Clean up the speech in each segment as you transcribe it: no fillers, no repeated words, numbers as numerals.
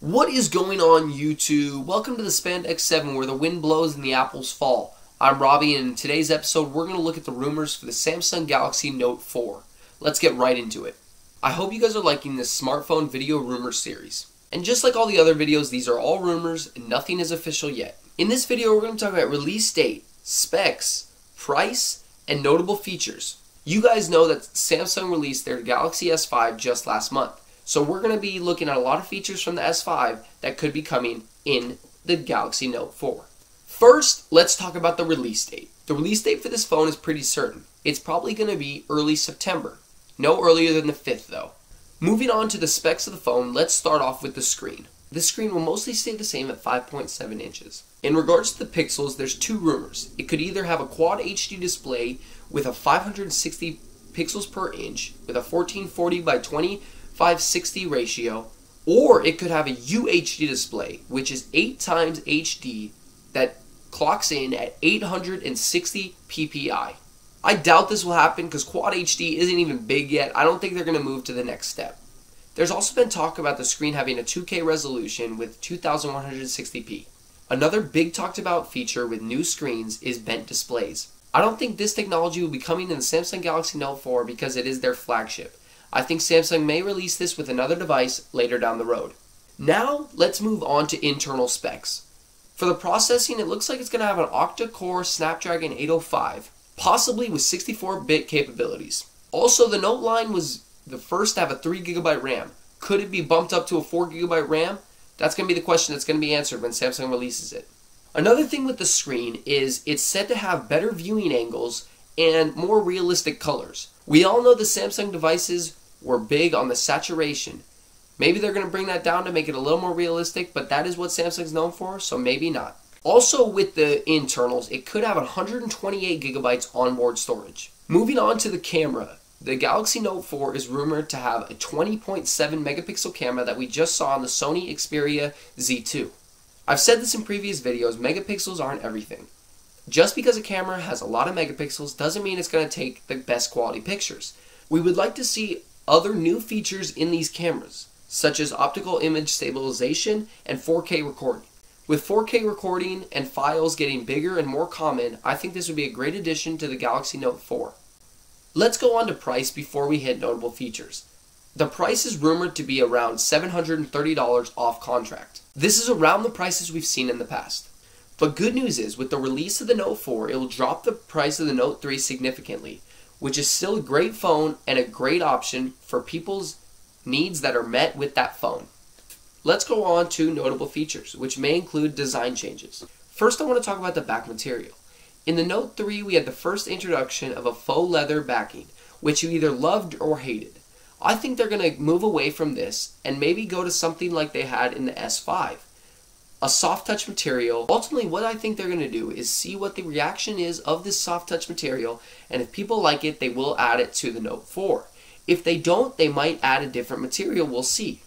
What is going on, YouTube? Welcome to the Spandex 7 where the wind blows and the apples fall. I'm Robbie, and in today's episode we're going to look at the rumors for the Samsung Galaxy Note 4. Let's get right into it. I hope you guys are liking this smartphone video rumor series. And just like all the other videos, these are all rumors and nothing is official yet. In this video we're going to talk about release date, specs, price, and notable features. You guys know that Samsung released their Galaxy S5 just last month. So we're going to be looking at a lot of features from the S5 that could be coming in the Galaxy Note 4. First, let's talk about the release date. The release date for this phone is pretty certain. It's probably going to be early September. No earlier than the 5th though. Moving on to the specs of the phone, let's start off with the screen. The screen will mostly stay the same at 5.7 inches. In regards to the pixels, there's two rumors. It could either have a Quad HD display with a 560 pixels per inch with a 1440 by 2560 ratio, or it could have a UHD display, which is 8 times HD that clocks in at 860 ppi. I doubt this will happen because Quad HD isn't even big yet. I don't think they're going to move to the next step. There's also been talk about the screen having a 2K resolution with 2160p. Another big talked about feature with new screens is bent displays. I don't think this technology will be coming in the Samsung Galaxy Note 4 because it is their flagship. I think Samsung may release this with another device later down the road. Now, let's move on to internal specs. For the processing, it looks like it's going to have an octa-core Snapdragon 805, possibly with 64-bit capabilities. Also, the Note line was the first to have a 3GB RAM. Could it be bumped up to a 4GB RAM? That's going to be the question that's going to be answered when Samsung releases it. Another thing with the screen is it's said to have better viewing angles and more realistic colors. We all know the Samsung devices were big on the saturation. Maybe they're going to bring that down to make it a little more realistic, but that is what Samsung's known for, so maybe not. Also with the internals, it could have 128GB onboard storage. Moving on to the camera, the Galaxy Note 4 is rumored to have a 20.7 megapixel camera that we just saw on the Sony Xperia Z2. I've said this in previous videos, megapixels aren't everything. Just because a camera has a lot of megapixels doesn't mean it's going to take the best quality pictures. We would like to see other new features in these cameras, such as optical image stabilization and 4K recording. With 4K recording and files getting bigger and more common, I think this would be a great addition to the Galaxy Note 4. Let's go on to price before we hit notable features. The price is rumored to be around $730 off contract. This is around the prices we've seen in the past. But good news is, with the release of the Note 4, it will drop the price of the Note 3 significantly, which is still a great phone and a great option for people's needs that are met with that phone. Let's go on to notable features, which may include design changes. First, I want to talk about the back material. In the Note 3, we had the first introduction of a faux leather backing, which you either loved or hated. I think they're going to move away from this and maybe go to something like they had in the S5. A soft touch material. Ultimately, what I think they're going to do is see what the reaction is of this soft touch material, and if people like it, they will add it to the Note 4. If they don't, they might add a different material, we'll see.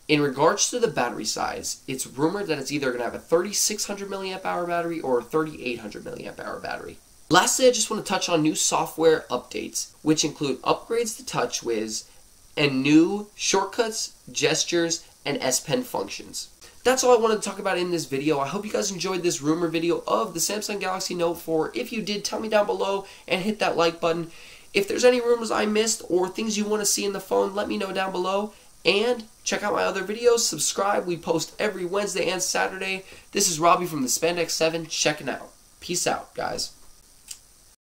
In regards to the battery size, it's rumored that it's either going to have a 3600 mAh battery or a 3800 mAh battery. Lastly, I just want to touch on new software updates, which include upgrades to TouchWiz and new shortcuts, gestures, and S Pen functions. That's all I wanted to talk about in this video. I hope you guys enjoyed this rumor video of the Samsung Galaxy Note 4. If you did, tell me down below and hit that like button. If there's any rumors I missed or things you want to see in the phone, let me know down below. And check out my other videos. Subscribe. We post every Wednesday and Saturday. This is Robbie from the Spandex 7 checking out. Peace out, guys.